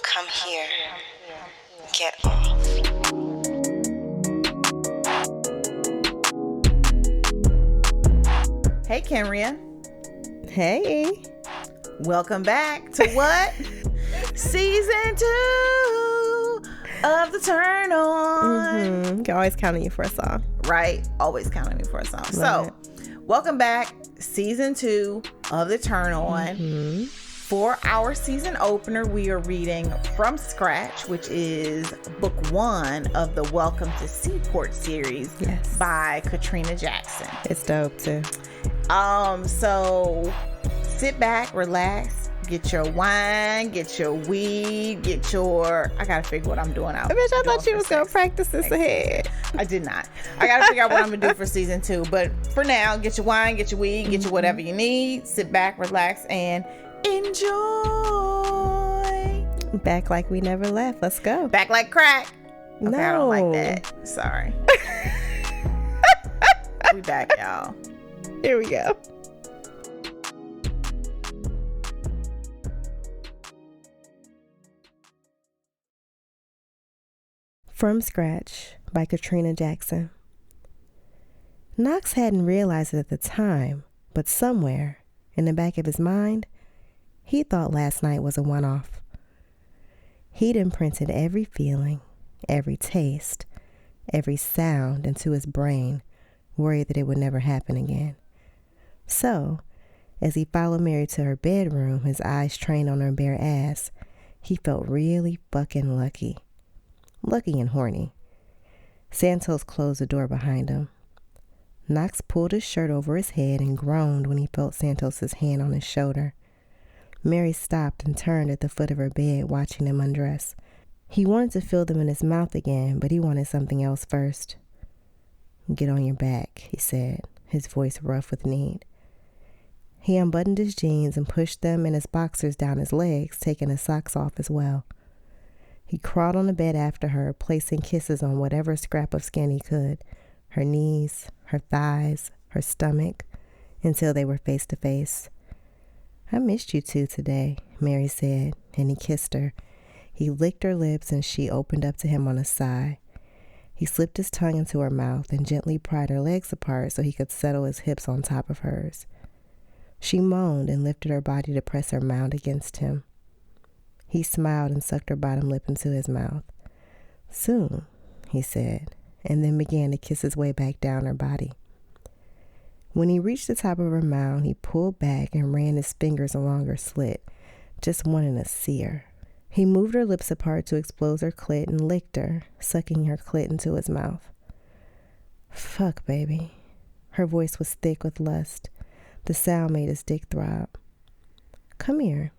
Come here. Get off. Hey, Kenrya. Hey. Welcome back to what? Season 2 of The Turn On. You're always counting you for a song. Right. Always counting me for a song. So, welcome back. Season 2 of The Turn On. For our season opener, we are reading From Scratch, which is book 1 of the Welcome to Seaport series by Katrina Jackson. It's dope too. So sit back, relax, get your wine, get your weed, get your... I gotta figure what I'm doing out. Bitch, I thought you was gonna practice this ahead. I did not. I gotta figure out what I'm gonna do for season 2. But for now, get your wine, get your weed, get your whatever you need. Sit back, relax, and enjoy. Back like we never left. Let's go. Back like crack. Okay, No. I don't like that. Sorry. We back, y'all. Here we go. From Scratch by Katrina Jackson. Knox hadn't realized it at the time, but somewhere in the back of his mind, he thought last night was a one-off. He'd imprinted every feeling, every taste, every sound into his brain, worried that it would never happen again. So, as he followed Mary to her bedroom, his eyes trained on her bare ass, he felt really fucking lucky. Lucky and horny. Santos closed the door behind him. Knox pulled his shirt over his head and groaned when he felt Santos's hand on his shoulder. Mary stopped and turned at the foot of her bed, watching him undress. He wanted to feel them in his mouth again, but he wanted something else first. "Get on your back," he said, his voice rough with need. He unbuttoned his jeans and pushed them and his boxers down his legs, taking his socks off as well. He crawled on the bed after her, placing kisses on whatever scrap of skin he could, her knees, her thighs, her stomach, until they were face to face. "I missed you two today," Mary said, and he kissed her. He licked her lips and she opened up to him on a sigh. He slipped his tongue into her mouth and gently pried her legs apart so he could settle his hips on top of hers. She moaned and lifted her body to press her mound against him. He smiled and sucked her bottom lip into his mouth. "Soon," he said, and then began to kiss his way back down her body. When he reached the top of her mound, he pulled back and ran his fingers along her slit, just wanting to see her. He moved her lips apart to expose her clit and licked her, sucking her clit into his mouth. "Fuck, baby." Her voice was thick with lust. The sound made his dick throb. "Come here."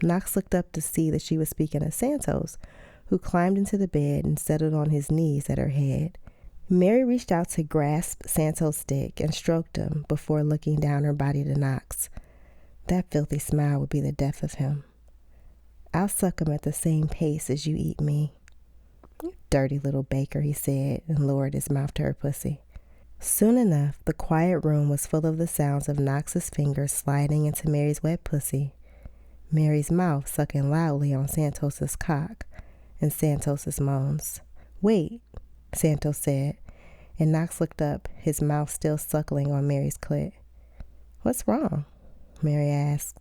Knox looked up to see that she was speaking of Santos, who climbed into the bed and settled on his knees at her head. Mary reached out to grasp Santos' dick and stroked him before looking down her body to Knox. That filthy smile would be the death of him. "I'll suck him at the same pace as you eat me." "You dirty little baker," he said, and lowered his mouth to her pussy. Soon enough, the quiet room was full of the sounds of Knox's fingers sliding into Mary's wet pussy, Mary's mouth sucking loudly on Santos's cock, and Santos's moans. "Wait," Santos said, and Knox looked up, his mouth still suckling on Mary's clit. "What's wrong?" Mary asked.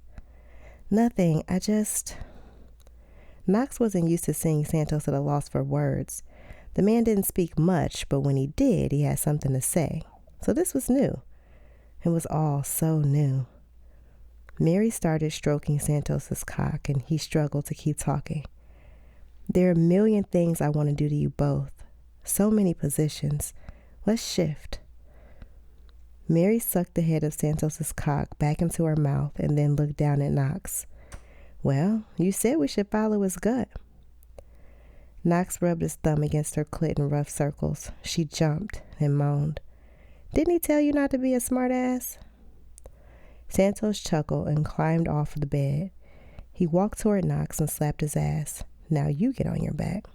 "Nothing, I just..." Knox wasn't used to seeing Santos at a loss for words. The man didn't speak much, but when he did, he had something to say. So this was new. It was all so new. Mary started stroking Santos's cock, and he struggled to keep talking. "There are a million things I want to do to you both. So many positions. Let's shift." Mary sucked the head of Santos's cock back into her mouth and then looked down at Knox. "Well, you said we should follow his gut." Knox rubbed his thumb against her clit in rough circles. She jumped and moaned. "Didn't he tell you not to be a smart ass?" Santos chuckled and climbed off the bed. He walked toward Knox and slapped his ass. "Now you get on your back."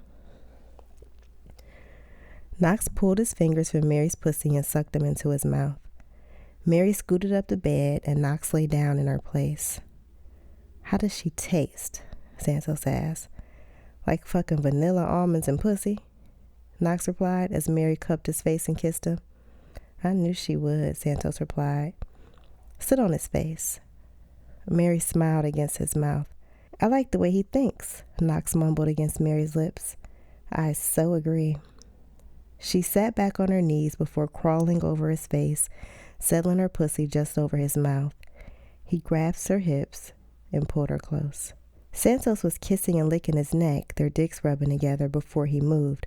Knox pulled his fingers from Mary's pussy and sucked them into his mouth. Mary scooted up to bed and Knox lay down in her place. "How does she taste?" Santos asked. Like fucking vanilla almonds and pussy, Knox replied as Mary cupped his face and kissed him. I knew she would, Santos replied. Sit on his face. Mary smiled against his mouth. I like the way he thinks, Knox mumbled against Mary's lips. I so agree. She sat back on her knees before crawling over his face, settling her pussy just over his mouth. He grasped her hips and pulled her close. Santos was kissing and licking his neck, their dicks rubbing together before he moved,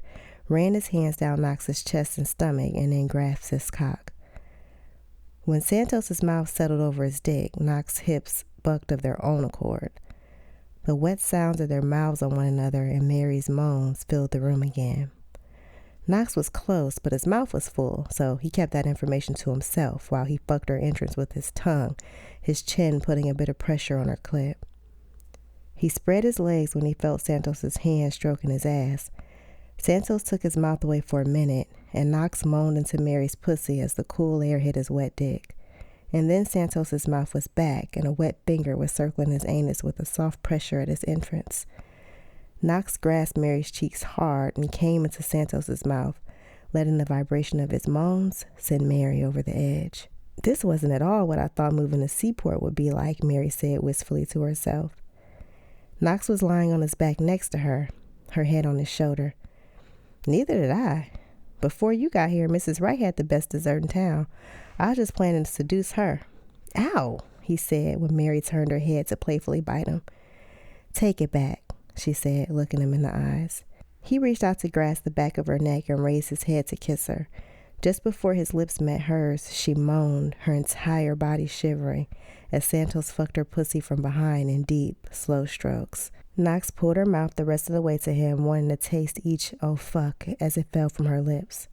ran his hands down Knox's chest and stomach, and then grasped his cock. When Santos's mouth settled over his dick, Knox's hips bucked of their own accord. The wet sounds of their mouths on one another and Mary's moans filled the room again. Knox was close, but his mouth was full, so he kept that information to himself while he fucked her entrance with his tongue, his chin putting a bit of pressure on her clit. He spread his legs when he felt Santos's hand stroking his ass. Santos took his mouth away for a minute, and Knox moaned into Mary's pussy as the cool air hit his wet dick. And then Santos's mouth was back, and a wet finger was circling his anus with a soft pressure at his entrance. Knox grasped Mary's cheeks hard and came into Santos's mouth, letting the vibration of his moans send Mary over the edge. This wasn't at all what I thought moving to Seaport would be like, Mary said wistfully to herself. Knox was lying on his back next to her, her head on his shoulder. Neither did I. Before you got here, Mrs. Wright had the best dessert in town. I was just planning to seduce her. Ow, he said when Mary turned her head to playfully bite him. Take it back, she said, looking him in the eyes. He reached out to grasp the back of her neck and raised his head to kiss her. Just before his lips met hers, she moaned, her entire body shivering, as Santos fucked her pussy from behind in deep, slow strokes. Knox pulled her mouth the rest of the way to him, wanting to taste each "oh fuck" as it fell from her lips.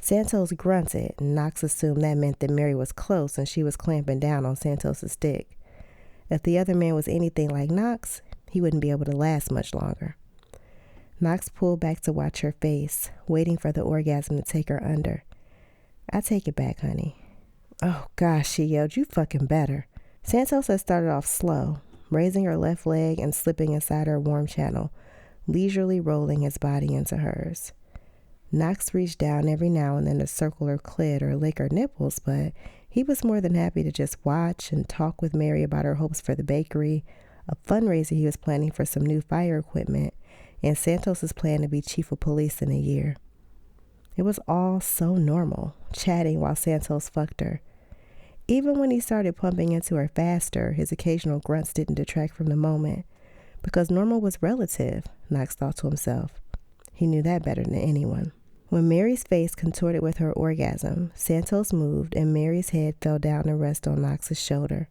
Santos grunted, and Knox assumed that meant that Mary was close and she was clamping down on Santos's dick. If the other man was anything like Knox, he wouldn't be able to last much longer. Knox pulled back to watch her face, waiting for the orgasm to take her under. I take it back, honey. Oh, gosh, she yelled, you fucking better. Santos had started off slow, raising her left leg and slipping inside her warm channel, leisurely rolling his body into hers. Knox reached down every now and then to circle her clit or lick her nipples, but he was more than happy to just watch and talk with Mary about her hopes for the bakery, a fundraiser he was planning for some new fire equipment, and Santos's plan to be chief of police in a year. It was all so normal, chatting while Santos fucked her. Even when he started pumping into her faster, his occasional grunts didn't detract from the moment, because normal was relative, Knox thought to himself. He knew that better than anyone. When Mary's face contorted with her orgasm, Santos moved and Mary's head fell down and rested on Knox's shoulder.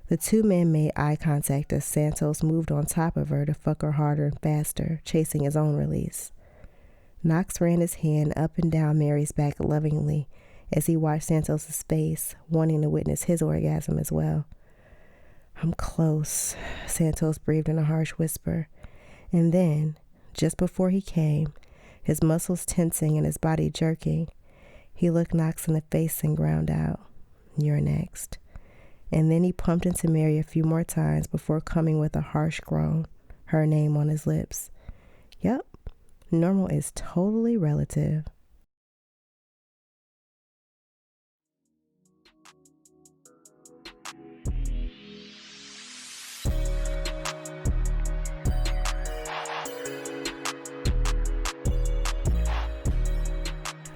The two men made eye contact as Santos moved on top of her to fuck her harder and faster, chasing his own release. Knox ran his hand up and down Mary's back lovingly as he watched Santos's face, wanting to witness his orgasm as well. I'm close, Santos breathed in a harsh whisper. And then, just before he came, his muscles tensing and his body jerking, he looked Knox in the face and ground out, you're next. And then he pumped into Mary a few more times before coming with a harsh groan, her name on his lips. Yep, normal is totally relative.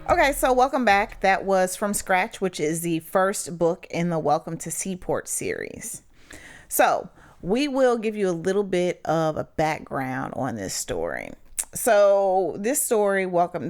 Okay, so welcome back. That was From Scratch, which is the first book in the Welcome to Seaport series. So we will give you a little bit of a background on this story. So this series, Welcome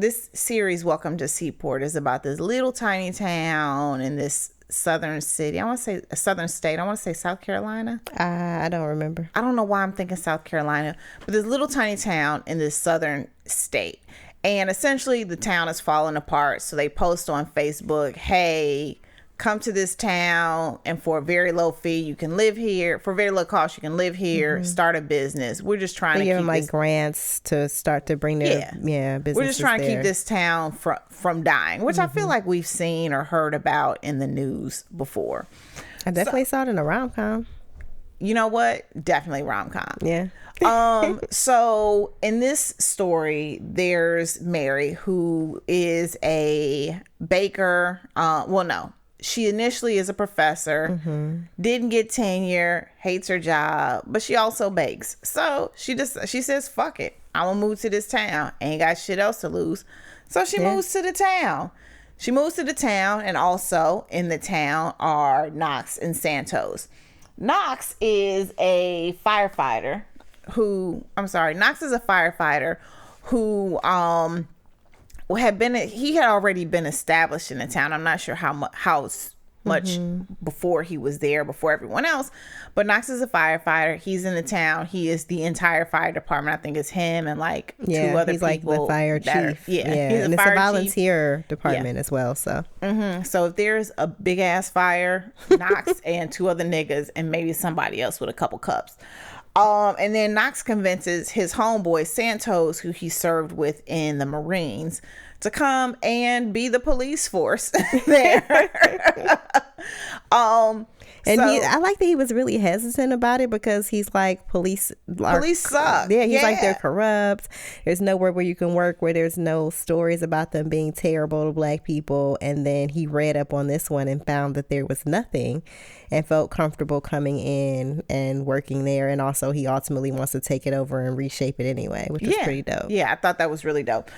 to Seaport, is about this little tiny town in this southern city. I want to say a southern state. I want to say South Carolina. I don't remember. I don't know why I'm thinking South Carolina, but this little tiny town in this southern state. And essentially the town is falling apart. So they post on Facebook, hey, come to this town and for a very low fee, you can live here. For very low cost, you can live here, start a business. We're just trying to give keep them like grants to start to bring their businesses. We're just trying to keep this town from dying, which I feel like we've seen or heard about in the news before. I definitely saw it in a rom-com. you know what? Definitely rom-com. Yeah. So in this story, there's Mary, who is a baker. Well, no, she initially is a professor, didn't get tenure, hates her job, but she also bakes. So she says, fuck it, I'm gonna move to this town. Ain't got shit else to lose. So she moves to the town. She moves to the town, and also in the town are Knox and Santos. Knox is a firefighter who he had already been established in the town. I'm not sure how much before he was there, before everyone else, but Knox is a firefighter. He's in the town. He is the entire fire department. I think it's him and like two other he's people. Like the fire chief. He's and it's a volunteer department as well. So so if there's a big ass fire, Knox and two other niggas and maybe somebody else with a couple cups. And then Knox convinces his homeboy Santos, who he served with in the Marines, to come and be the police force there. I like that he was really hesitant about it, because he's like, police suck. Yeah, he's like, they're corrupt. There's nowhere where you can work where there's no stories about them being terrible to black people. And then he read up on this one and found that there was nothing, and felt comfortable coming in and working there. And also he ultimately wants to take it over and reshape it anyway, which is pretty dope. Yeah, I thought that was really dope.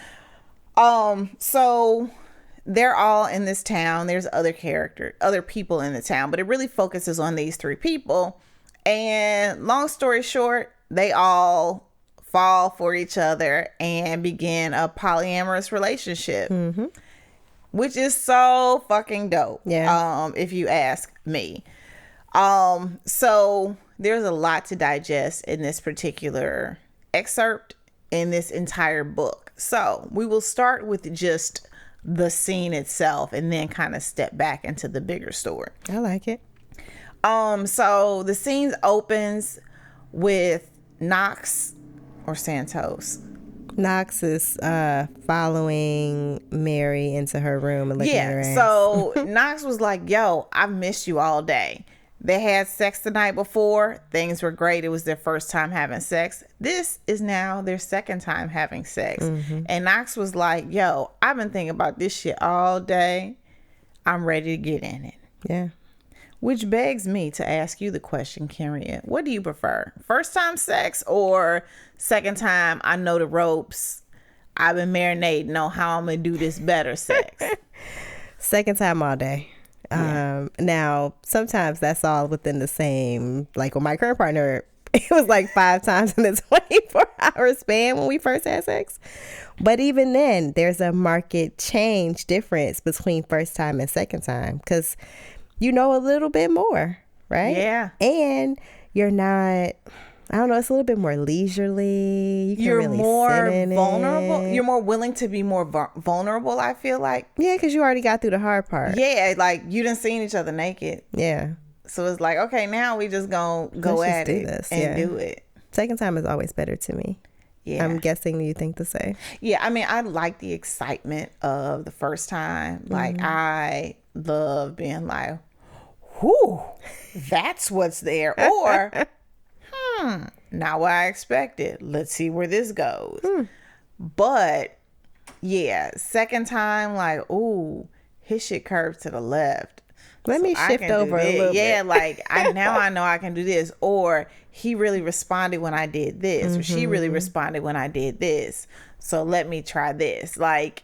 So they're all in this town. There's other people in the town, but it really focuses on these three people. And long story short, they all fall for each other and begin a polyamorous relationship, which is so fucking dope. Yeah. If you ask me. So there's a lot to digest in this particular excerpt in this entire book. So we will start with just the scene itself and then kind of step back into the bigger story. I like it. So the scene opens with Knox or Santos. Knox is following Mary into her room and looking at her ass. So Knox was like, yo, I've missed you all day. They had sex the night before. Things were great. It was their first time having sex. This is now their second time having sex. And Knox was like, yo, I've been thinking about this shit all day. I'm ready to get in it. Yeah. Which begs me to ask you the question, Kenrya. What do you prefer? First time sex or second time, I know the ropes, I've been marinating on how I'm going to do this better sex? Second time all day. Now, sometimes that's all within the same, like with my current partner, it was like 5 times in the 24-hour span when we first had sex. But even then, there's a market change difference between first time and second time, because you know a little bit more, right? Yeah. And you're not, I don't know, it's a little bit more leisurely. You can You're really more sit in vulnerable. it. You're more willing to be more vulnerable, I feel like. Yeah, because you already got through the hard part. Yeah, like you done seen each other naked. Yeah. So it's like, okay, now we just gonna go Let's at just do it this. and Yeah. do it. Second time is always better to me. Yeah. I'm guessing you think the same. Yeah, I mean, I like the excitement of the first time. Like, I love being like, whew, that's what's there. Or, not what I expected. Let's see where this goes. But, yeah, second time, like, ooh, his shit curved to the left. Let me I shift can do over a this. little Yeah, bit. like I know I can do this. Or he really responded when I did this. Or she really responded when I did this. So let me try this. Like,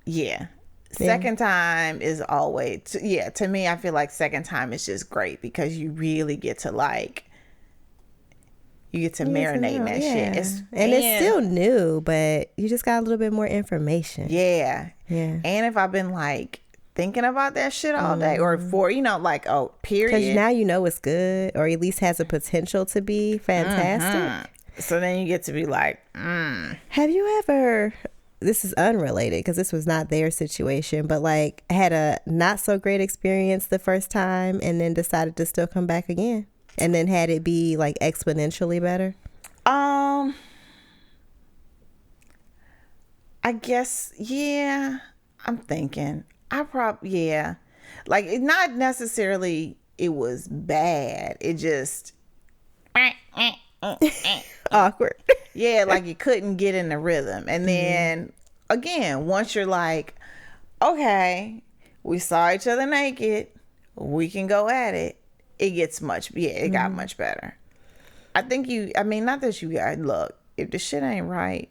yeah. Second time is always, to me, I feel like second time is just great because you really get to marinate in that shit. It's still new, but you just got a little bit more information. Yeah. Yeah. And if I've been like thinking about that shit all day or for, like, oh, period. Because now you know it's good, or at least has a potential to be fantastic. So then you get to be like, Have you ever, this is unrelated because this was not their situation, but like had a not so great experience the first time and then decided to still come back again? And then had it be like exponentially better? I guess, yeah. I'm thinking. Like, it not necessarily it was bad. It just, Awkward. Yeah, like you couldn't get in the rhythm. And then again, once you're like, okay, we saw each other naked, we can go at it. It gets it got much better. I think not that you got, look, if the shit ain't right.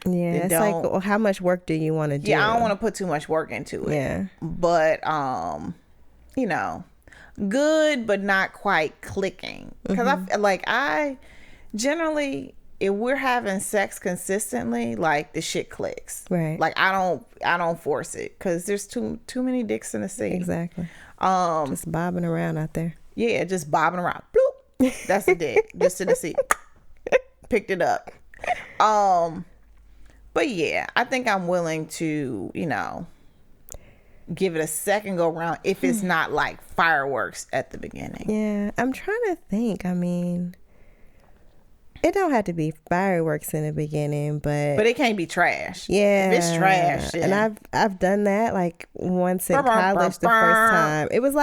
Yeah, it's like, well, how much work do you want to do? Yeah, I don't want to put too much work into it. Yeah. But, good, but not quite clicking. Because I generally, if we're having sex consistently, like the shit clicks. Right. Like I don't force it because there's too many dicks in the sea. Exactly. Just bobbing around out there. Yeah, just bobbing around. Bloop. That's the dick. Just in the sea. Picked it up. But yeah, I think I'm willing to, give it a second go round if it's not like fireworks at the beginning. Yeah, I'm trying to think. I mean, it don't have to be fireworks in the beginning, but it can't be trash. Yeah, if it's trash. And I've done that like once in college the first time. It was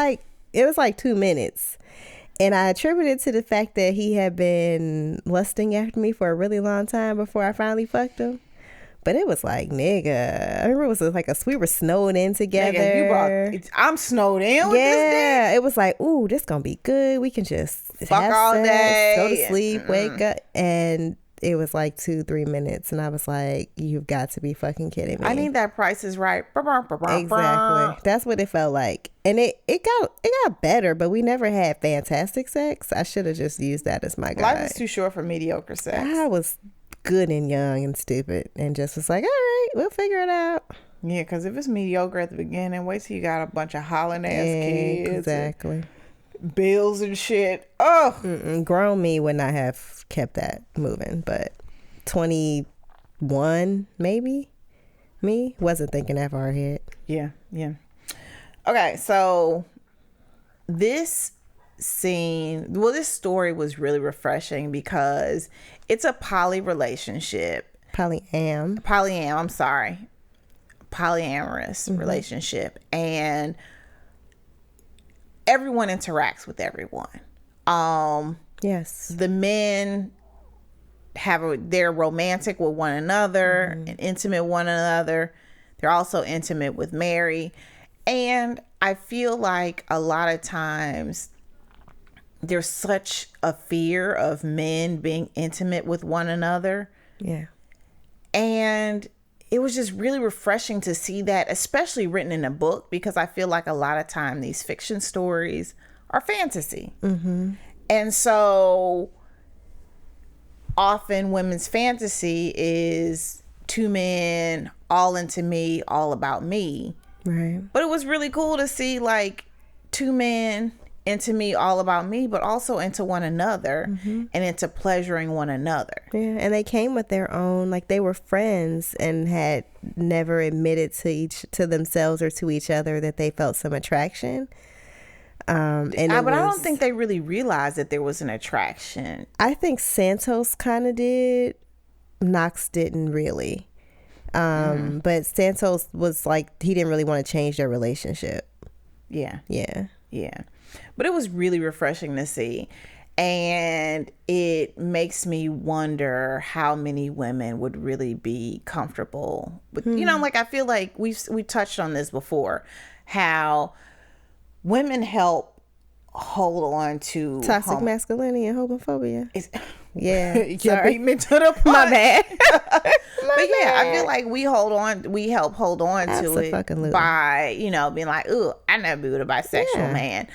like 2 minutes. And I attribute it to the fact that he had been lusting after me for a really long time before I finally fucked him. But it was like, nigga, I remember it was like we were snowed in together. Nigga, I'm snowed in with this dick. It was like, ooh, this gonna be good. We can just fuck have all sex, day, go to sleep, wake up. And it was like 2-3 minutes. And I was like, you've got to be fucking kidding me. I need that Price is Right. Exactly. That's what it felt like. And it got better, but we never had fantastic sex. I should have just used that as my guide. Life is too short for mediocre sex. I was good and young and stupid and just was like, all right, we'll figure it out. Yeah, because if it's mediocre at the beginning, wait till you got a bunch of hollering ass kids. Exactly. And bills and shit. Oh. Grown me would not have kept that moving, but 21 maybe, me wasn't thinking that far ahead. Yeah. Okay, so this story was really refreshing because it's a polyamorous relationship, and everyone interacts with everyone. Yes, the men they're romantic with one another and intimate with one another. They're also intimate with Mary, and I feel like a lot of times there's such a fear of men being intimate with one another. Yeah. And it was just really refreshing to see that, especially written in a book, because I feel like a lot of time these fiction stories are fantasy. And so often women's fantasy is two men, all into me, all about me. Right. But it was really cool to see like two men into me, all about me, but also into one another and into pleasuring one another. Yeah, and they came with their own, like they were friends and had never admitted to themselves or to each other that they felt some attraction. But I don't think they really realized that there was an attraction. I think Santos kind of did. Knox didn't really. But Santos was like, he didn't really want to change their relationship. Yeah. Yeah. But it was really refreshing to see. And it makes me wonder how many women would really be comfortable with, like I feel like we touched on this before, how women help hold on to toxic masculinity and homophobia. Yeah. You beat me to the punch. My bad. I feel like we help hold on to it by, being like, ooh, I never be with a bisexual man.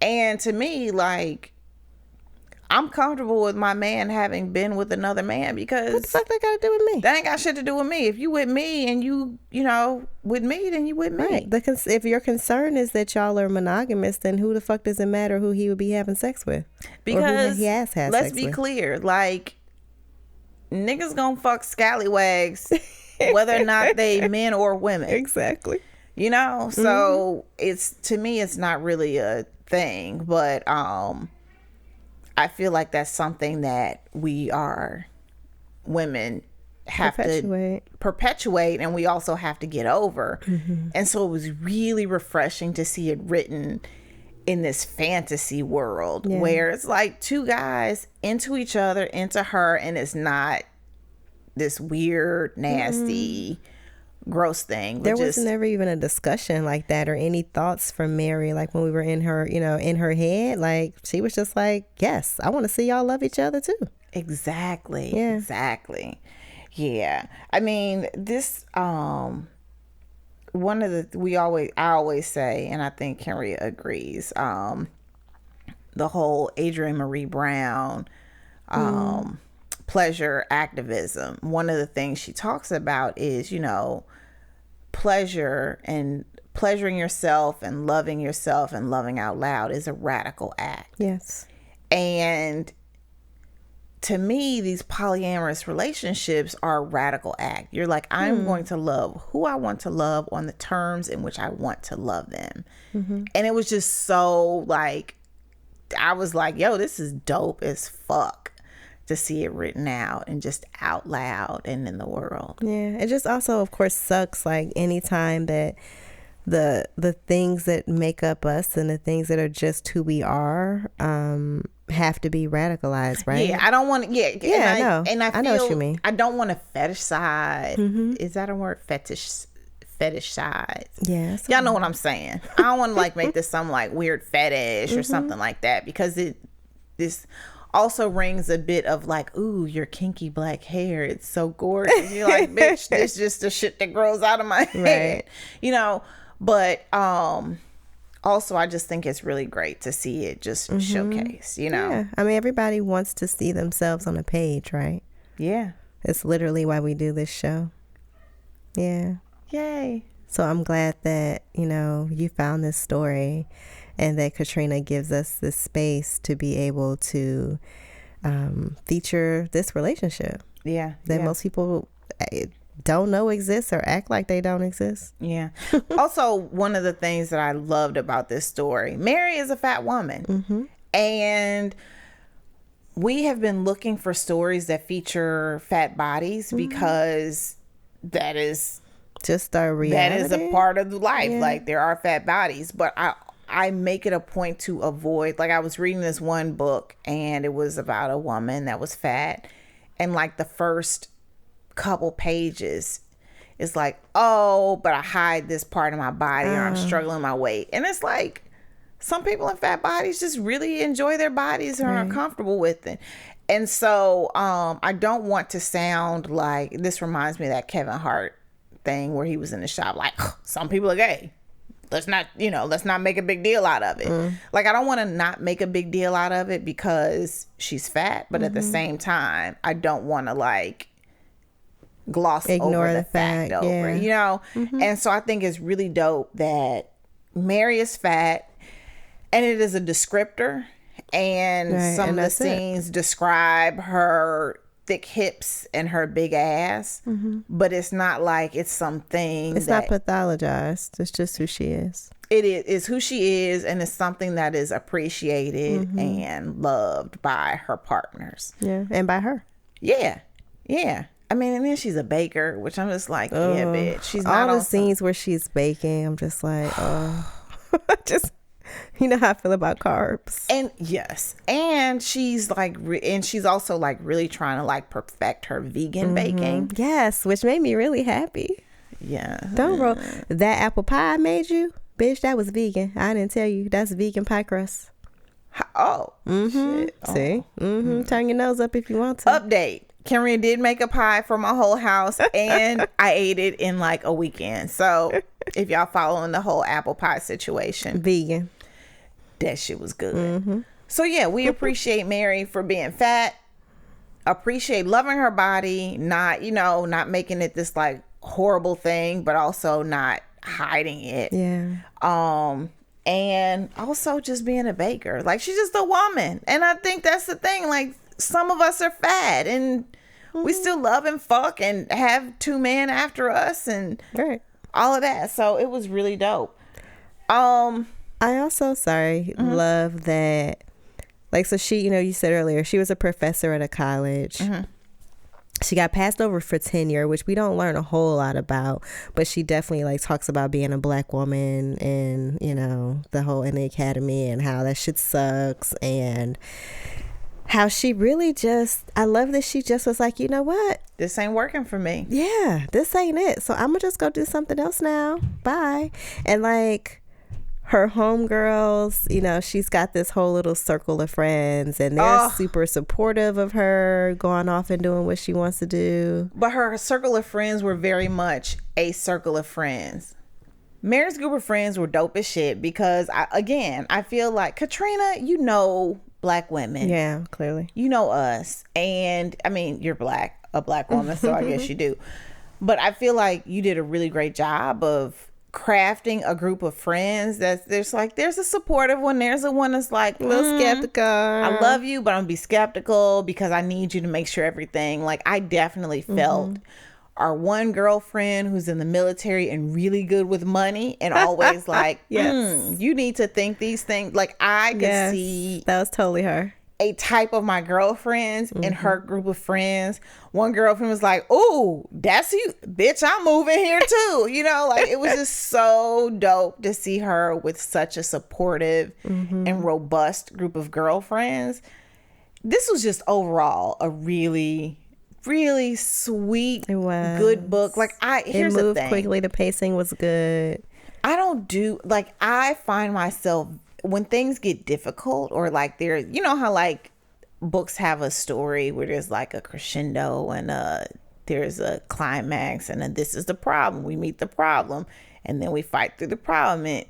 And to me, like, I'm comfortable with my man having been with another man because what the fuck that got to do with me? That ain't got shit to do with me. If you with me and you with me, then you with me. Right. If your concern is that y'all are monogamous, then who the fuck does it matter who he would be having sex with? Because he has had let's sex be with. clear, like niggas gonna fuck scallywags whether or not they men or women. Exactly. So to me it's not really a thing, but I feel like that's something that women have to perpetuate, and we also have to get over. And so it was really refreshing to see it written in this fantasy world Yeah. where it's like two guys into each other, into her, and it's not this weird, nasty, gross thing. There wasn't ever even a discussion like that or any thoughts from Mary, like when we were in her, in her head. Like, she was just like, yes, I want to see y'all love each other too. Exactly. Yeah. Exactly. Yeah. I mean, this, one of the, I always say, and I think Kenrya agrees, the whole Adrienne Marie Brown, pleasure activism. One of the things she talks about is, pleasure and pleasuring yourself and loving out loud is a radical act. Yes. And to me, these polyamorous relationships are a radical act. You're like, I'm going to love who I want to love on the terms in which I want to love them. And it was just so like, I was like, yo, this is dope as fuck to see it written out and just out loud and in the world. Yeah. It just also, of course, sucks like anytime that the things that make up us and the things that are just who we are have to be radicalized, right? Yeah, I don't want to. Yeah, Yeah, I know. And I know what you feel mean. I don't want to fetishize. Is that a word? Fetishize. Yes. Y'all know what I'm saying. I don't want to like make this some like weird fetish or something like that, because this also rings a bit of like, ooh, your kinky black hair, it's so gorgeous. You're like, bitch, this just the shit that grows out of my head, But also, I just think it's really great to see it just showcased, Yeah. I mean, everybody wants to see themselves on a page, right? Yeah. It's literally why we do this show. Yeah. Yay. So I'm glad that, you found this story and that Katrina gives us this space to be able to feature this relationship Yeah. that most people don't know exists or act like they don't exist. Yeah. Also, one of the things that I loved about this story, Mary is a fat woman. And we have been looking for stories that feature fat bodies because that is just our reality. That is a part of life. Yeah. Like, there are fat bodies, but I make it a point to avoid, like, I was reading this one book and it was about a woman that was fat, and like the first couple pages is like, oh, but I hide this part of my body, or I'm struggling with my weight. And it's like, some people in fat bodies just really enjoy their bodies and are comfortable with it. And so I don't want to sound like, this reminds me of that Kevin Hart thing where he was in the shop like, some people are gay, let's not make a big deal out of it. Like, I don't want to not make a big deal out of it because she's fat, but at the same time, I don't want to like ignore over the fact over, and so I think it's really dope that Mary is fat, and it is a descriptor, and some of the scenes describe her thick hips and her big ass, but it's not like it's something it's not pathologized. It's just who she is. It is who she is, and it's something that is appreciated and loved by her partners. Yeah, and by her. Yeah. I mean, and then she's a baker, which I'm just like, yeah, bitch. She's not all the scenes where she's baking. I'm just like, just, you know how I feel about carbs. And yes, and she's like, and she's also like really trying to like perfect her vegan baking. Yes, which made me really happy. Yeah. Don't roll that apple pie I made you, bitch. That was vegan. I didn't tell you. That's vegan pie crust. Oh, shit. See, turn your nose up if you want to. Update. Kenrya did make a pie for my whole house, and I ate it in like a weekend. So if y'all following the whole apple pie situation, vegan, that shit was good. So yeah, we appreciate Mary for being fat, appreciate loving her body, not making it this like horrible thing, but also not hiding it. And also just being a baker. Like, she's just a woman, and I think that's the thing. Like, some of us are fat and we still love and fuck and have two men after us and all of that. So it was really dope. I also love that, like, so she, you said earlier, she was a professor at a college. she got passed over for tenure, which we don't learn a whole lot about, but she definitely like talks about being a black woman and, you know, the whole in the academy and how that shit sucks, and how she really just, I love that she just was like, you know what? This ain't working for me. Yeah, this ain't it. So I'm gonna just go do something else now. Bye. And like, her homegirls, you know, she's got this whole little circle of friends, and they're super supportive of her going off and doing what she wants to do. But her circle of friends were very much a circle of friends. Mary's group of friends were dope as shit because, I feel like, Katrina, you know black women. Yeah, clearly. You know us. And, I mean, you're a black woman, so I guess you do. But I feel like you did a really great job of crafting a group of friends that there's a supportive one, there's a one that's like a little skeptical. I love you, but I'm gonna be skeptical because I need you to make sure everything, like, I definitely felt our one girlfriend who's in the military and really good with money and always like, yes, you need to think these things, like, I could see that was totally her. A type of my girlfriends in her group of friends. One girlfriend was like, "Ooh, that's you, bitch, I'm moving here too." You know, like, it was just so dope to see her with such a supportive and robust group of girlfriends. This was just overall a really, really sweet, good book. Like, here's the thing. It moved quickly. The pacing was good. I find myself, when things get difficult, or like there, you know how like books have a story where there's like a crescendo and there's a climax, and then this is the problem, we meet the problem, and then we fight through the problem. And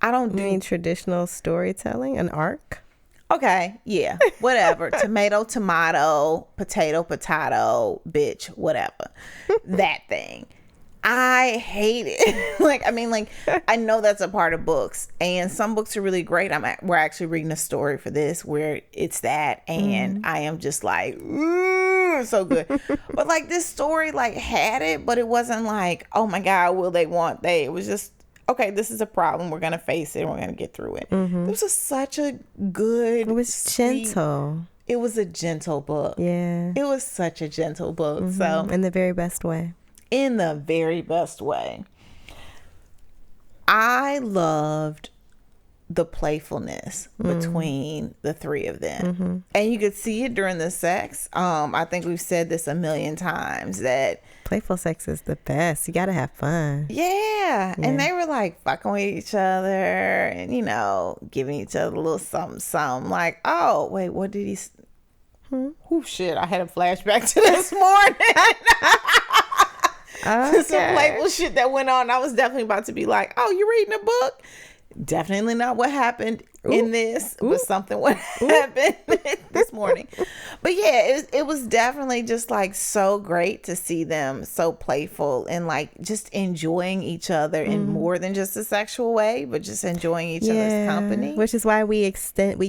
I don't do traditional storytelling, an arc. Okay, yeah, whatever. Tomato, potato, bitch, whatever. That thing. I hate it. I know that's a part of books, and some books are really great. We're actually reading a story for this where it's that, and I am just like, ooh, so good. But like, this story like had it, but it wasn't like, oh my God, will they, want they? It was just, okay, this is a problem. We're gonna face it. And we're gonna get through it. This was such a good. It was gentle. It was a gentle book. Yeah. It was such a gentle book. So, in the very best way. In the very best way. I loved the playfulness between the three of them. And you could see it during the sex. I think we've said this a million times, that playful sex is the best. You gotta have fun. Yeah. And they were like fucking with each other and, you know, giving each other a little something. Like, oh, wait, what did he... Oh, shit. I had a flashback to this morning. Okay. Some playful shit that went on. I was definitely about to be like, oh, you reading a book? Definitely not what happened in this, but something what happened this morning. But yeah, it was definitely just like so great to see them so playful and like just enjoying each other in more than just a sexual way, but just enjoying each other's company. Which is why we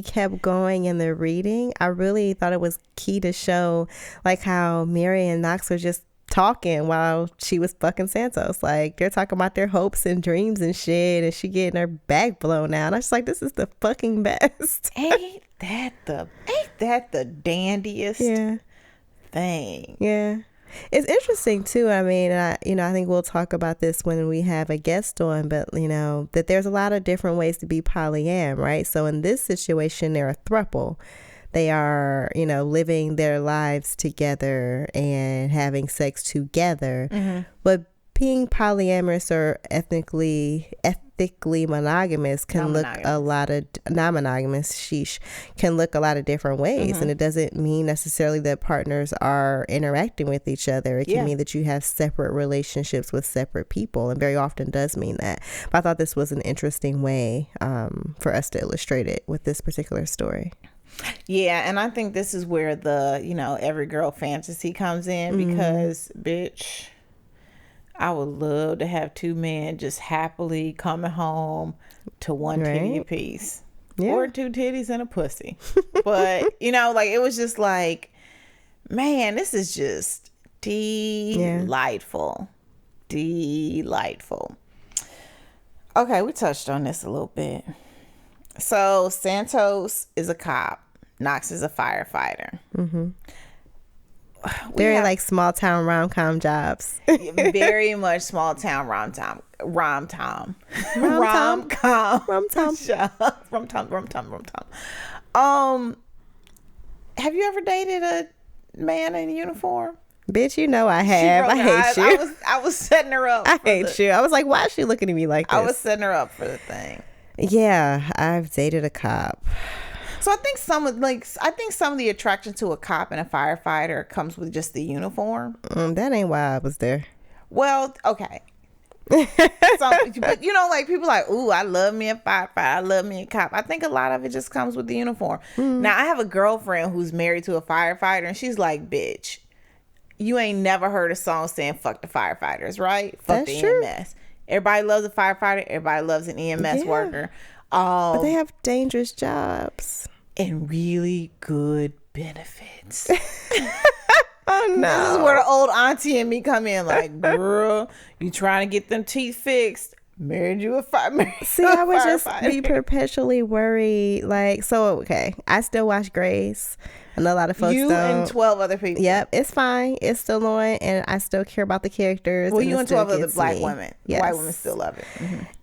kept going in the reading. I really thought it was key to show like how Mary and Knox were just talking while she was fucking Santos. Like, they're talking about their hopes and dreams and shit, and she getting her back blown out. I was like, this is the fucking best. Ain't that the dandiest thing? Yeah. It's interesting too. I mean, I think we'll talk about this when we have a guest on, but you know, that there's a lot of different ways to be polyam, right? So in this situation, they're a throuple. They are, you know, living their lives together and having sex together. But being polyamorous or ethically monogamous can look a lot of non-monogamous can look a lot of different ways. And it doesn't mean necessarily that partners are interacting with each other. It can mean that you have separate relationships with separate people, and very often does mean that. But I thought this was an interesting way for us to illustrate it with this particular story. Yeah, and I think this is where the, you know, every girl fantasy comes in, because, bitch, I would love to have two men just happily coming home to one titty apiece. Or two titties and a pussy. But, you know, like, it was just like, man, this is just delightful. Delightful. Okay, we touched on this a little bit. So Santos is a cop. Knox is a firefighter. Very like small town rom-com jobs. Very much small town rom-com. Have you ever dated a man in uniform? Bitch, you know I have. I hate you. I was setting her up. I hate you. I was like, why is she looking at me like this? I was setting her up for the thing. Yeah, I've dated a cop. So I think some of the attraction to a cop and a firefighter comes with just the uniform. That ain't why I was there. Well, okay. But you know, like people like, ooh, I love me a firefighter, I love me a cop. I think a lot of it just comes with the uniform. Now I have a girlfriend who's married to a firefighter, and she's like, bitch, you ain't never heard a song saying fuck the firefighters, right? Fuck That's the true. EMS. Everybody loves a firefighter, everybody loves an EMS worker. But they have dangerous jobs and really good benefits. Oh no. This is where the old auntie and me come in, like, girl, you trying to get them teeth fixed, married you a fire. See, I would just be perpetually worried. Like, so okay, I still watch Grace, and a lot of folks you don't. And 12 other people. Yep, it's fine. It's still on, and I still care about the characters. Well, and you and 12 other black me. women. Yes. White women still love it.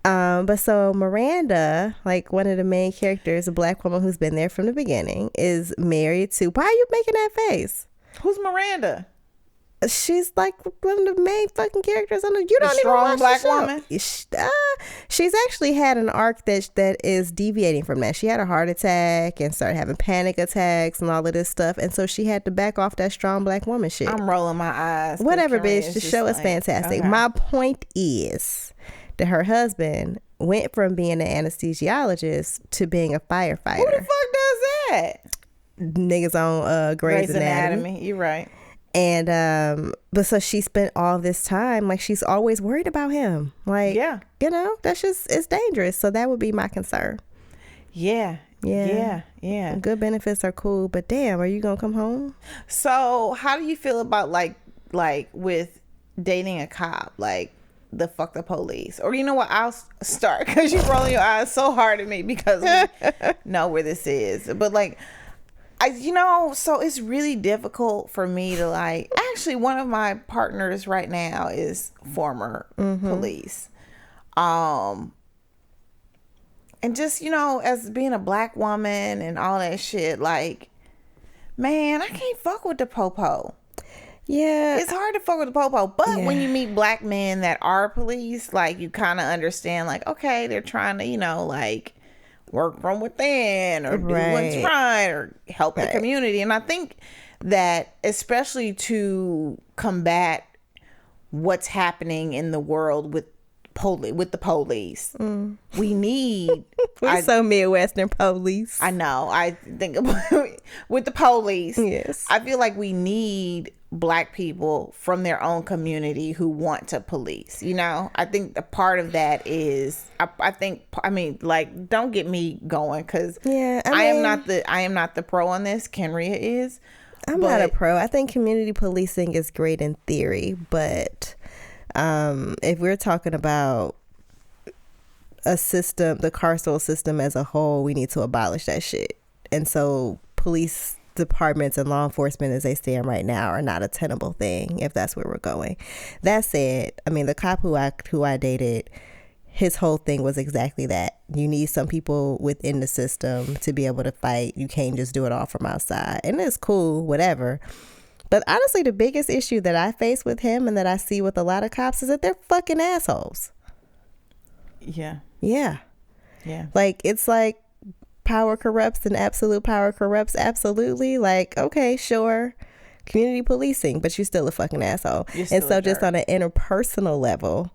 But so Miranda, like one of the main characters, a black woman who's been there from the beginning, is married to. Why are you making that face? Who's Miranda? She's like one of the main fucking characters on the. You don't even watch black the show. woman. She's actually had an arc that is deviating from that. She had a heart attack and started having panic attacks and all of this stuff, and so she had to back off that strong black woman shit. I'm rolling my eyes. Whatever, bitch. The show is fantastic. Okay. My point is that her husband went from being an anesthesiologist to being a firefighter. Who the fuck does that? Niggas on Grey's Anatomy. You're right. And but so she spent all this time, like, she's always worried about him. Like, yeah, you know, that's just, it's dangerous. So that would be my concern. Yeah. Good benefits are cool, but damn, are you gonna come home? So how do you feel about like with dating a cop, like the fuck the police? Or you know what, I'll start, because you're rolling your eyes so hard at me because we know where this is. But like, so it's really difficult for me to like, actually one of my partners right now is former police. And just, as being a black woman and all that shit, like, man, I can't fuck with the popo. Yeah. It's hard to fuck with the popo. But when you meet black men that are police, like, you kind of understand, like, okay, they're trying to, like, work from within or do what's right or help the community. And I think that especially to combat what's happening in the world with the police, we need we're so Midwestern police. I know. I think with the police, yes, I feel like we need black people from their own community who want to police. I think the part of that is I mean, like, don't get me going, because I am not the pro on this. Kenrya is. I'm not a pro. I think community policing is great in theory, but if we're talking about a system, the carceral system as a whole, we need to abolish that shit. And so police departments and law enforcement as they stand right now are not a tenable thing if that's where we're going. That said, I mean, the cop who I dated, his whole thing was exactly that. You need some people within the system to be able to fight. You can't just do it all from outside. And it's cool, whatever. But honestly, the biggest issue that I face with him and that I see with a lot of cops is that they're fucking assholes. Yeah. Like, it's like power corrupts and absolute power corrupts absolutely. Like, okay, sure, community policing, but you're still a fucking asshole. And so just on an interpersonal level,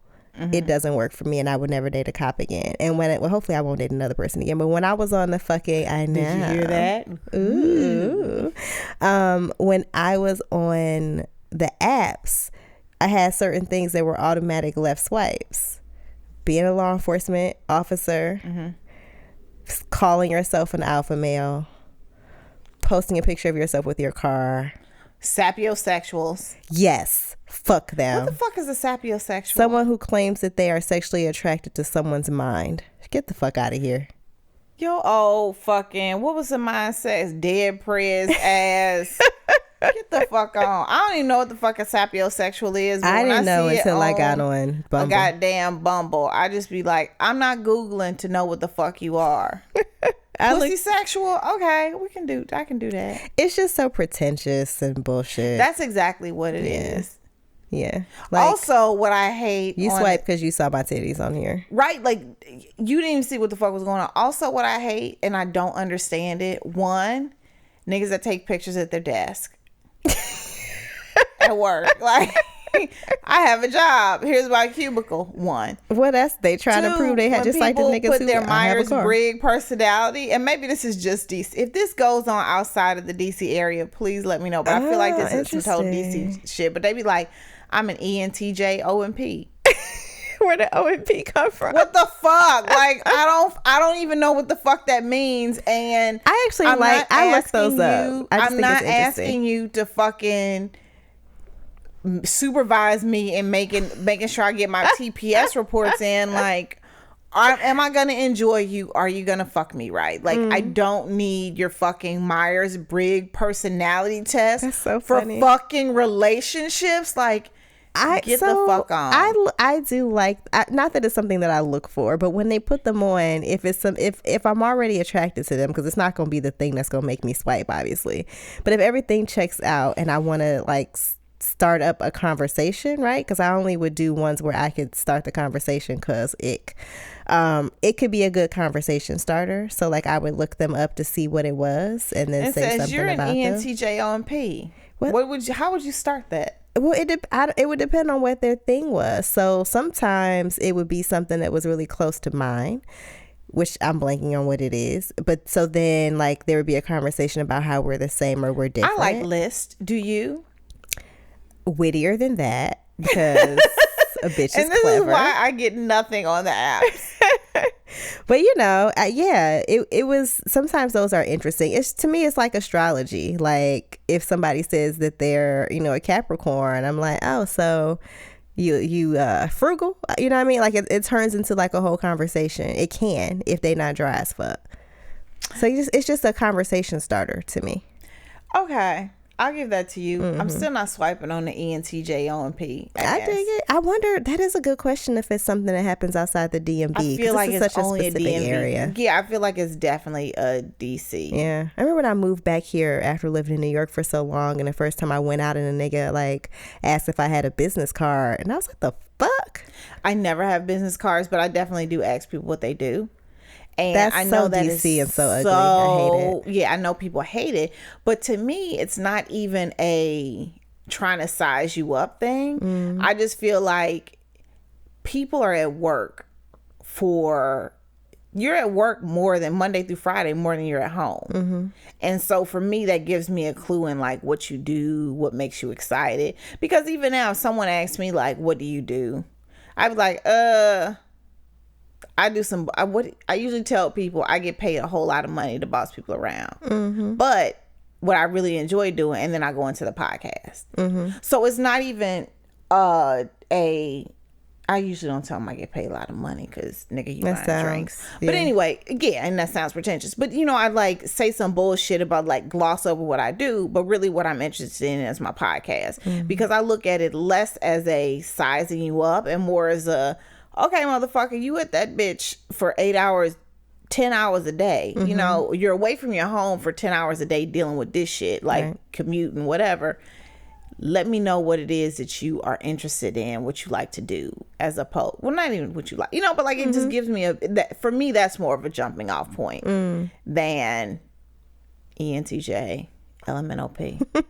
it doesn't work for me, and I would never date a cop again. And hopefully I won't date another person again. But when I was on the fucking, I know. Did you hear that? Ooh. When I was on the apps, I had certain things that were automatic left swipes. Being a law enforcement officer, calling yourself an alpha male, posting a picture of yourself with your car. Sapiosexuals. Yes. Fuck them. What the fuck is a sapiosexual? Someone who claims that they are sexually attracted to someone's mind. Get the fuck out of here. Yo, fucking, what was the mindset? Dead prez ass Get the fuck on. I don't even know what the fuck a sapiosexual is. But I when didn't know see until it I got on a Bumble. goddamn Bumble, I just be like, I'm not Googling to know what the fuck you are. Pussy sexual? Okay, I can do that. It's just so pretentious and bullshit. That's exactly what it is. Yeah. Also, what I hate, you swipe because you saw my titties on here, right? Like, you didn't even see what the fuck was going on. Also, what I hate, and I don't understand it. One, niggas that take pictures at their desk at work. Like, I have a job. Here's my cubicle. One. Well, they trying to prove they had just like the niggas people put who their I have a car. Myers-Briggs personality, and maybe this is just DC. If this goes on outside of the DC area, please let me know. But I feel like this is some total DC shit. But they be like, I'm an ENTJ OMP. Where did OMP come from? What the fuck? Like, I don't even know what the fuck that means. And I actually I looked those up. I'm not asking you to fucking supervise me and making sure I get my TPS reports in. Like, am I gonna enjoy you? Are you gonna fuck me right? Like, I don't need your fucking Myers-Briggs personality test. That's so for funny. fucking relationships. Like, get the fuck on. I do like, not that it's something that I look for, but when they put them on, if I'm already attracted to them, because it's not going to be the thing that's going to make me swipe, obviously. But if everything checks out and I want to like start up a conversation, right? Because I only would do ones where I could start the conversation because it could be a good conversation starter. So like I would look them up to see what it was and then say something you're about an them. ENTJ OMP. How would you start that? Well, it would depend on what their thing was. So sometimes it would be something that was really close to mine, which I'm blanking on what it is. But so then like there would be a conversation about how we're the same or we're different. I like lists. Do you? Wittier than that, because a bitch is clever. And this is why I get nothing on the apps. But you know, it was, sometimes those are interesting. To me, it's like astrology. Like if somebody says that they're, a Capricorn, I'm like, oh, so you frugal? You know what I mean? Like it turns into like a whole conversation. It can, if they not dry as fuck. So it's just a conversation starter to me. Okay. I'll give that to you. I'm still not swiping on the ENTJ OMP. I dig it. I wonder, that is a good question, if it's something that happens outside the DMV. I feel like it's such only a specific area. Yeah, I feel like it's definitely a DC. Yeah. I remember when I moved back here after living in New York for so long, and the first time I went out and a nigga like asked if I had a business card, and I was like, the fuck? I never have business cards, but I definitely do ask people what they do. And that's I know so that DC and so ugly. I hate it. Yeah, I know people hate it. But to me, it's not even a trying to size you up thing. I just feel like people are at work you're at work more than Monday through Friday, more than you're at home. And so for me, that gives me a clue in like what you do, what makes you excited. Because even now, if someone asks me like, what do you do? I'd be like, I usually tell people I get paid a whole lot of money to boss people around. But what I really enjoy doing, and then I go into the podcast. So it's not even I usually don't tell them I get paid a lot of money because nigga, you buying drinks. Yeah. But anyway, yeah, and that sounds pretentious. But I like say some bullshit about like gloss over what I do, but really what I'm interested in is my podcast. Because I look at it less as a sizing you up and more as a, okay, motherfucker, you at that bitch for 8 hours, 10 hours a day. You're away from your home for 10 hours a day dealing with this shit, like commuting, whatever. Let me know what it is that you are interested in, what you like to do, as opposed, well, not even what you like, but like it just gives me for me, that's more of a jumping off point than ENTJ, LMNOP.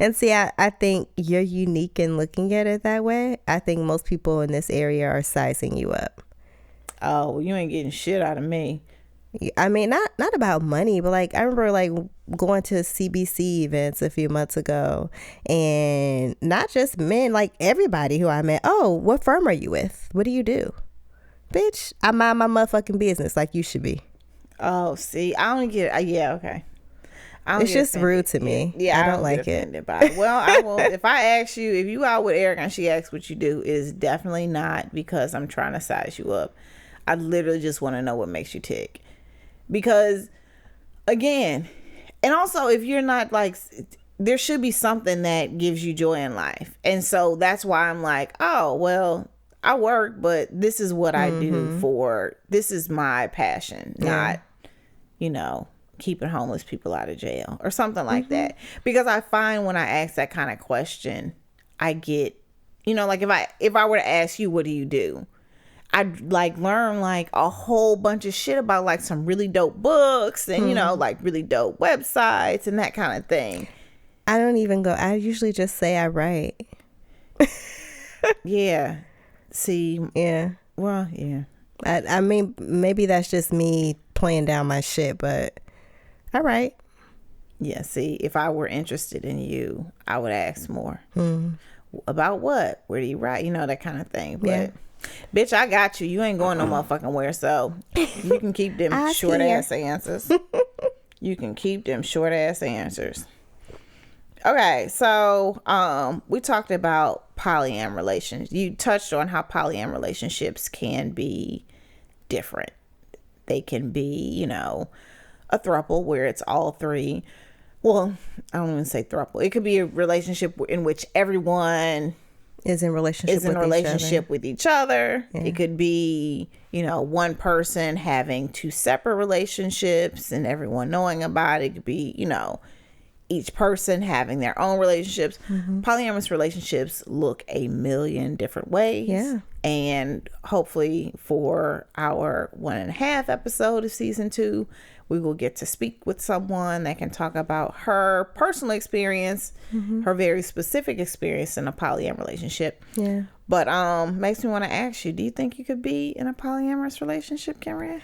And see, I think you're unique in looking at it that way. I think most people in this area are sizing you up. Oh, well, you ain't getting shit out of me. I mean, not about money, but like I remember like going to CBC events a few months ago, and not just men, like everybody who I met. Oh, what firm are you with? What do you do? Bitch, I mind my motherfucking business like you should be. Oh, see, I don't get yeah, okay. It's just rude to me. Yeah, I don't like it. Well, I will. If I ask you, if you out with Erica and she asks what you do, is definitely not because I'm trying to size you up. I literally just want to know what makes you tick. Because, again, and also if you're not like, there should be something that gives you joy in life. And so that's why I'm like, oh, well, I work, but this is what I do this is my passion, not, keeping homeless people out of jail or something like that. Because I find when I ask that kind of question, I get, like if I were to ask you, what do you do? I'd like learn like a whole bunch of shit about like some really dope books and, like really dope websites and that kind of thing. I don't even go. I usually just say I write. Yeah. See. Yeah. Well, yeah. I mean, maybe that's just me playing down my shit, but I write. Yeah. See, if I were interested in you, I would ask more. About what? Where do you write? That kind of thing. But, bitch, I got you. You ain't going no motherfucking where, so you can keep them short ass answers. You can keep them short ass answers. Okay, so we talked about polyam relations. You touched on how polyam relationships can be different. They can be, a throuple where it's all three. Well, I don't even say throuple. It could be a relationship in which everyone is in relationship with each other. Yeah. It could be, one person having two separate relationships and everyone knowing about it. It could be, each person having their own relationships. Polyamorous relationships look a million different ways. Yeah. And hopefully for our 1.5 episode of season 2, we will get to speak with someone that can talk about her personal experience, her very specific experience in a polyamorous relationship. Yeah. But makes me want to ask you, do you think you could be in a polyamorous relationship, Kenrya?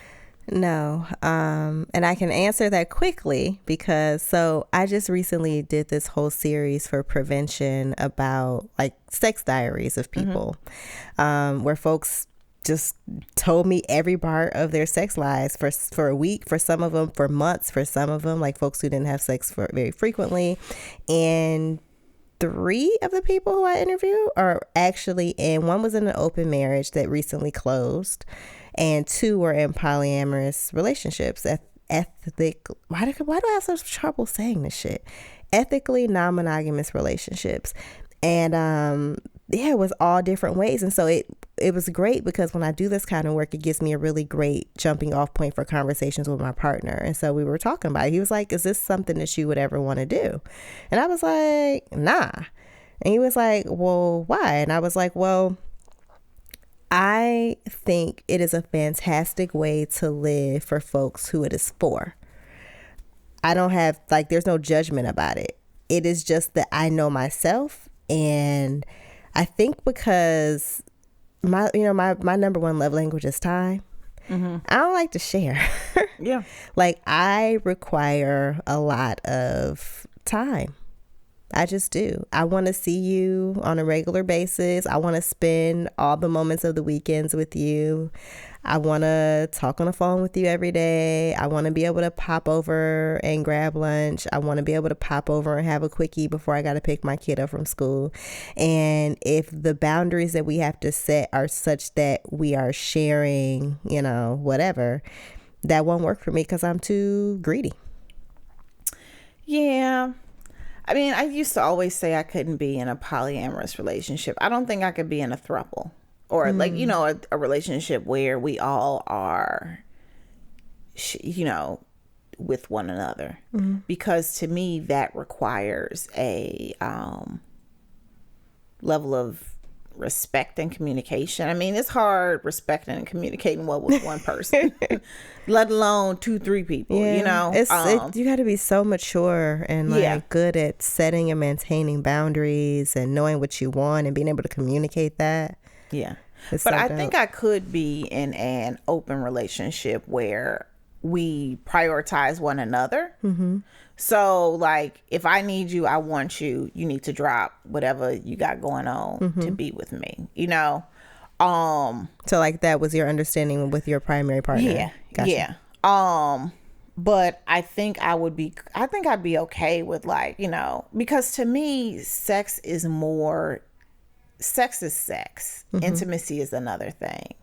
No. And I can answer that quickly because I just recently did this whole series for prevention about like sex diaries of people, where folks just told me every part of their sex lives for a week, for some of them, for months, for some of them, like folks who didn't have sex very frequently. And 3 of the people who I interviewed are actually in, one was in an open marriage that recently closed, and 2 were in polyamorous relationships. Why do I have such trouble saying this shit? Ethically non-monogamous relationships. And it was all different ways. And so it was great because when I do this kind of work, it gives me a really great jumping off point for conversations with my partner. And so we were talking about it. He was like, is this something that you would ever want to do? And I was like, nah. And he was like, well, why? And I was like, well, I think it is a fantastic way to live for folks who it is for. I don't have, there's no judgment about it. It is just that I know myself, and I think because my number one love language is time. I don't like to share. Yeah. I require a lot of time. I just do. I want to see you on a regular basis. I want to spend all the moments of the weekends with you. I want to talk on the phone with you every day. I want to be able to pop over and grab lunch. I want to be able to pop over and have a quickie before I got to pick my kid up from school. And if the boundaries that we have to set are such that we are sharing, whatever, that won't work for me because I'm too greedy. Yeah. I mean, I used to always say I couldn't be in a polyamorous relationship. I don't think I could be in a throuple or a relationship where we all are, with one another. Because to me, that requires a level of respect and communication. I mean, it's hard respecting and communicating well with one person, let alone 2-3 people. You got to be so mature and good at setting and maintaining boundaries and knowing what you want and being able to communicate that. Yeah, but I think I could be in an open relationship where we prioritize one another. So if I need you, I want you, you need to drop whatever you got going on to be with me, So that was your understanding with your primary partner. Yeah. Gotcha. Yeah. But I think I'd be okay with because to me, sex is sex. Intimacy is another thing.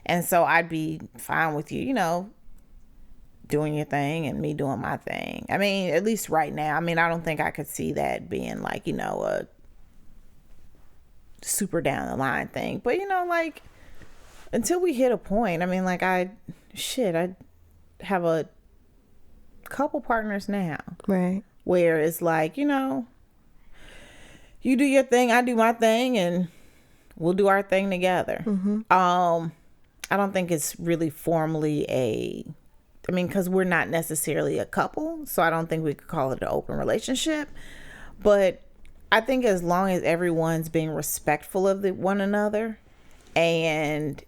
And so I'd be fine with you, doing your thing and me doing my thing. I mean, at least right now. I mean, I don't think I could see that being like, you know, a super down the line thing. But, you know, like, until we hit a point, I mean, like, I have a couple partners now. Right. Where it's like, you know, you do your thing, I do my thing, and we'll do our thing together. I don't think it's really formally because we're not necessarily a couple, so I don't think we could call it an open relationship. But I think as long as everyone's being respectful of one another, and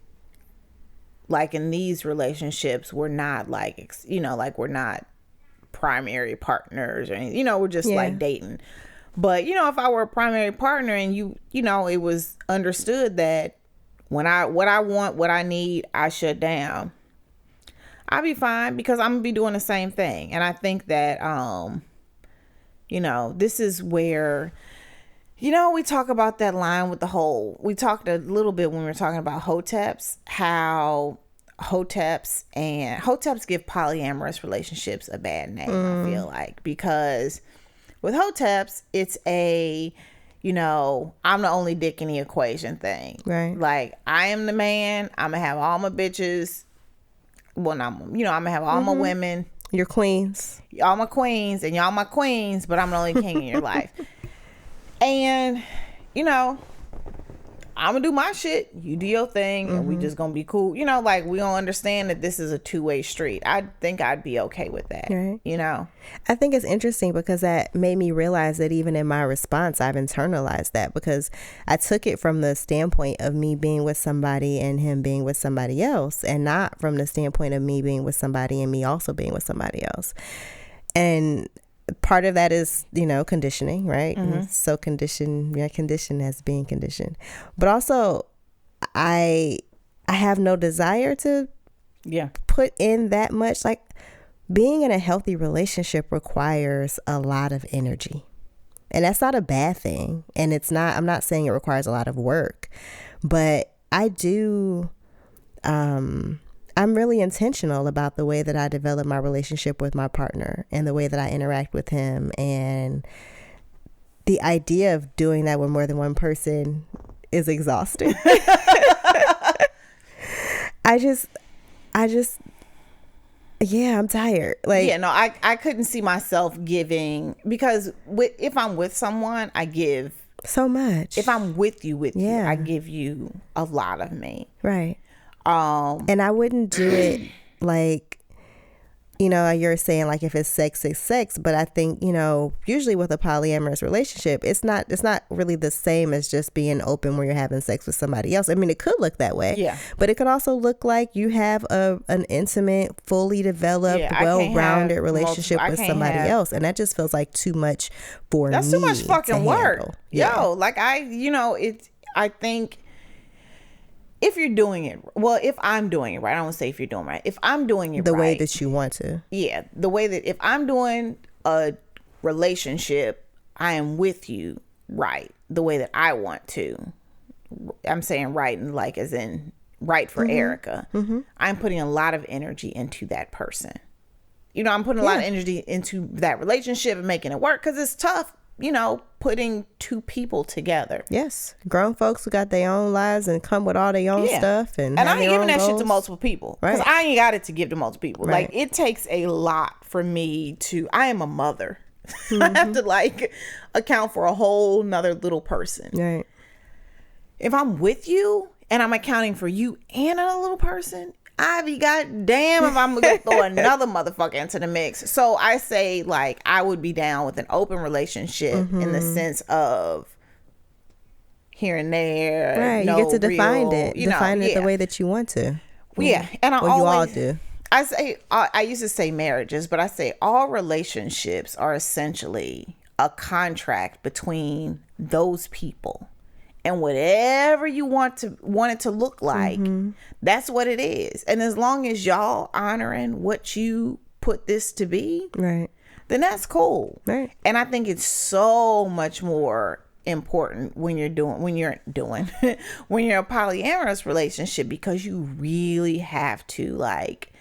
like in these relationships, we're not like, you know, like we're not primary partners or anything, you know, we're just like dating. But, you know, if I were a primary partner and you know, it was understood that what I want, what I need, I shut down, I'll be fine, because I'm gonna be doing the same thing. And I think that, you know, this is where, you know, we talk about that line with we talked a little bit when we were talking about hoteps, how hoteps give polyamorous relationships a bad name, I feel like, because with hoteps, it's you know, I'm the only dick in the equation thing. Right. Like, I am the man. I'm going to have all my bitches. Well, I'm going to have all my women. Your queens. All my queens, and y'all my queens, but I'm the only king in your life. And, you know, I'm gonna do my shit, you do your thing, and we just gonna be cool. You know, like, we don't understand that this is a two-way street. I think I'd be okay with that. Right. You know? I think it's interesting because that made me realize that even in my response, I've internalized that, because I took it from the standpoint of me being with somebody and him being with somebody else, and not from the standpoint of me being with somebody and me also being with somebody else. And part of that is, you know, conditioning, right? So conditioned as being conditioned. But also, I have no desire to put in that much. Like, being in a healthy relationship requires a lot of energy. And that's not a bad thing. And I'm not saying it requires a lot of work. But I do... I'm really intentional about the way that I develop my relationship with my partner and the way that I interact with him. And the idea of doing that with more than one person is exhausting. I just, I'm tired. Like, yeah, no, I couldn't see myself giving, because if I'm with someone, I give so much. If I'm with you, I give you a lot of me. Right. And I wouldn't do it like, you know, you're saying like if it's sex, it's sex. But I think, you know, usually with a polyamorous relationship, it's not really the same as just being open where you're having sex with somebody else. I mean, it could look that way. Yeah. But it could also look like you have an intimate, fully developed, well-rounded relationship with somebody else. And that just feels like too much for me. That's too much fucking work. Yo, like I think if you're doing it, well, if I'm doing it right, I don't want to say if you're doing it right. If I'm doing it the way that you want to. Yeah. The way that if I'm doing a relationship, I am with you right. The way that I want to. I'm saying right, and like as in right for Erica. I'm putting a lot of energy into that person. You know, I'm putting a lot of energy into that relationship and making it work, because it's tough, you know, putting two people together. Yes. Grown folks who got their own lives and come with all their own stuff. And I ain't giving that shit to multiple people. Because I ain't got it to give to multiple people. Right. Like, it takes a lot for me to... I am a mother. I have to, like, account for a whole nother little person. Right. If I'm with you and I'm accounting for you and another little person... I be goddamn if I'm gonna throw another motherfucker into the mix. So I say, like, I would be down with an open relationship in the sense of here and there. Right, you get to define it the way that you want to. Yeah, and you all do. I say I used to say marriages, but I say all relationships are essentially a contract between those people. And whatever you want it to look like, that's what it is. And as long as y'all honoring what you put this to be, right, then that's cool. Right. And I think it's so much more important when you're when you're a polyamorous relationship, because you really have to like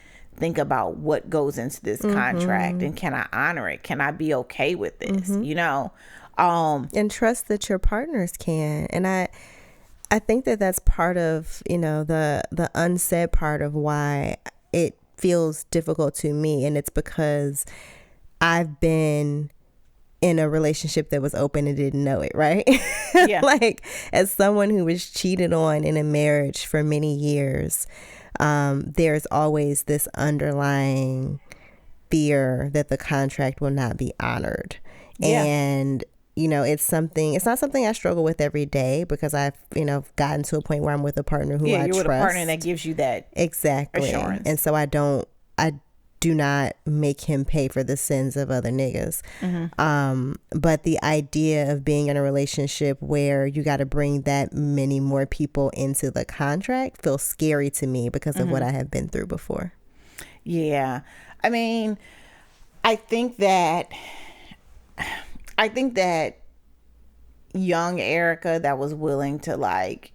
think about what goes into this contract, and can I honor it? Can I be okay with this? You know, and trust that your partners can. And I think that that's part of, you know, the unsaid part of why it feels difficult to me. And it's because I've been in a relationship that was open and didn't know it, right? Yeah. Like, as someone who was cheated on in a marriage for many years, there's always this underlying fear that the contract will not be honored. Yeah. And, you know, it's not something I struggle with every day, because I've, you know, gotten to a point where I'm with a partner who I you're trust. with a partner that gives you that exactly assurance. And so I do not make him pay for the sins of other niggas. But the idea of being in a relationship where you got to bring that many more people into the contract feels scary to me because of what I have been through before. Yeah. I mean, I think that young Erica that was willing to, like,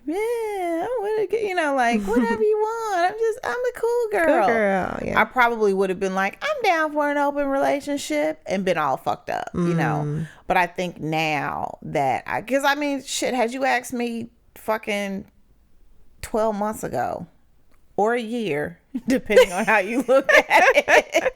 yeah, I want to, you know, like, whatever you want. I'm a cool girl. Yeah. I probably would have been like, I'm down for an open relationship, and been all fucked up, you know. But I think now that because I mean, shit, had you asked me fucking 12 months ago, or a year, depending on how you look at it.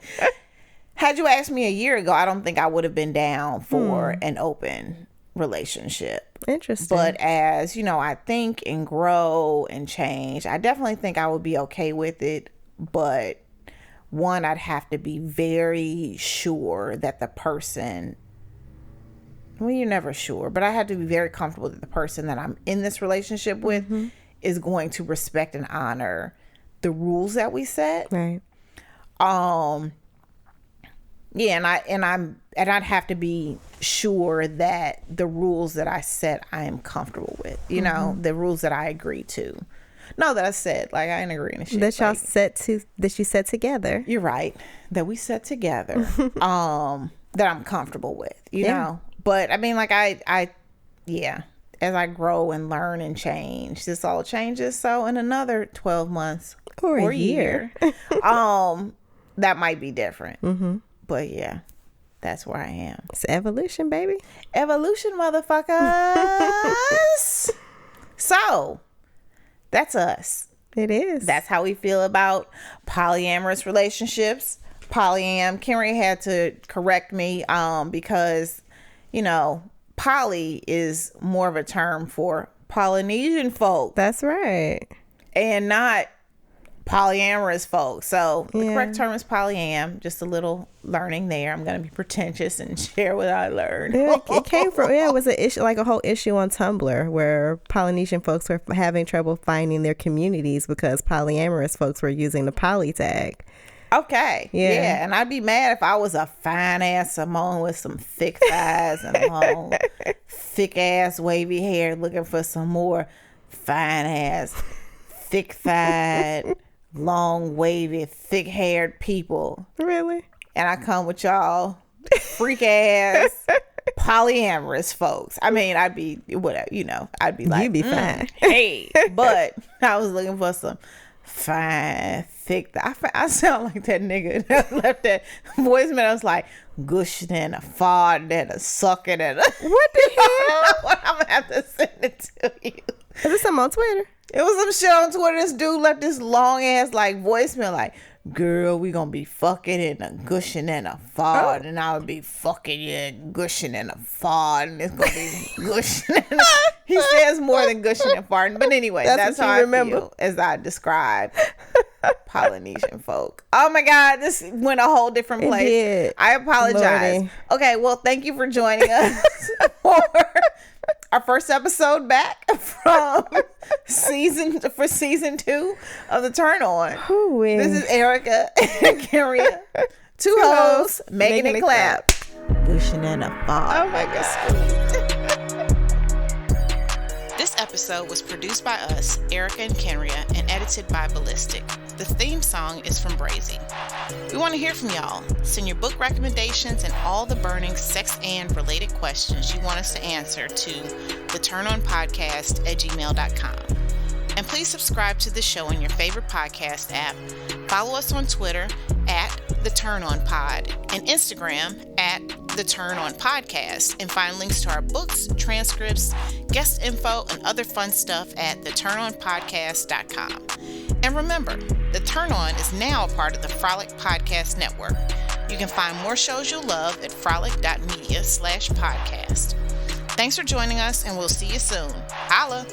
Had you asked me a year ago, I don't think I would have been down for an open relationship. Interesting. But as, you know, I think and grow and change, I definitely think I would be okay with it. But one, I'd have to be very sure that the person, well, you're never sure, but I had to be very comfortable that the person that I'm in this relationship with is going to respect and honor the rules that we set. Right. Yeah, and I'd have to be sure that the rules that I set I am comfortable with. You know, the rules that I agree to. No, that I said, like, I ain't agreeing to shit. That y'all like, that you set together. You're right. That we set together. That I'm comfortable with. You know? But I mean, like, I as I grow and learn and change, this all changes. So in another 12 months or a year, that might be different. But yeah, that's where I am. It's evolution, baby. Evolution, motherfuckers. So that's us. It is. That's how we feel about polyamorous relationships. Kenrya had to correct me because, you know, poly is more of a term for Polynesian folk. That's right. And not polyamorous folks. So the correct term is polyam. Just a little learning there. I'm going to be pretentious and share what I learned. It came from, it was an issue, like a whole issue on Tumblr where Polynesian folks were having trouble finding their communities because polyamorous folks were using the poly tag. Okay. Yeah. And I'd be mad if I was a fine ass Samoan with some thick thighs and long, thick ass wavy hair looking for some more fine ass, thick thighed, long, wavy, thick-haired people. Really? And I come with y'all freak-ass, polyamorous folks. I mean, I'd be, whatever, you know. I'd be like, you'd be fine. Hey. But I was looking for some fine, thick. I sound like that nigga that left that voicemail. I was like, gushing and a farting and a sucking and a... What the hell? I'm going to have to send it to you. Is this something on Twitter? It was some shit on Twitter. This dude left this long ass like voicemail like, girl, we gonna be fucking and a gushing and a fart, and I would be fucking you and gushing and a fart, and it's gonna be gushing. He says more than gushing and farting, but anyway, that's how I feel as I describe Polynesian folk. Oh my God, this went a whole different place. It did. I apologize. Lordy. Okay, well, thank you for joining us for our first episode back from season 2 of the Turn On. Ooh-wee. This is Erica and Kenrya, two hosts making it clap. Gushing in a fart. Oh my God. This episode was produced by us, Erica and Kenrya, and edited by Ballistic. The theme song is from Brazy. We want to hear from y'all. Send your book recommendations and all the burning sex and related questions you want us to answer to theturnonpodcast@gmail.com. And please subscribe to the show in your favorite podcast app. Follow us on Twitter at The Turn On Pod and Instagram at The Turn On Podcast, and find links to our books, transcripts, guest info, and other fun stuff at theturnonpodcast.com. And remember, The Turn On is now a part of the Frolic Podcast Network. You can find more shows you'll love at frolic.media/podcast. Thanks for joining us, and we'll see you soon. Holla!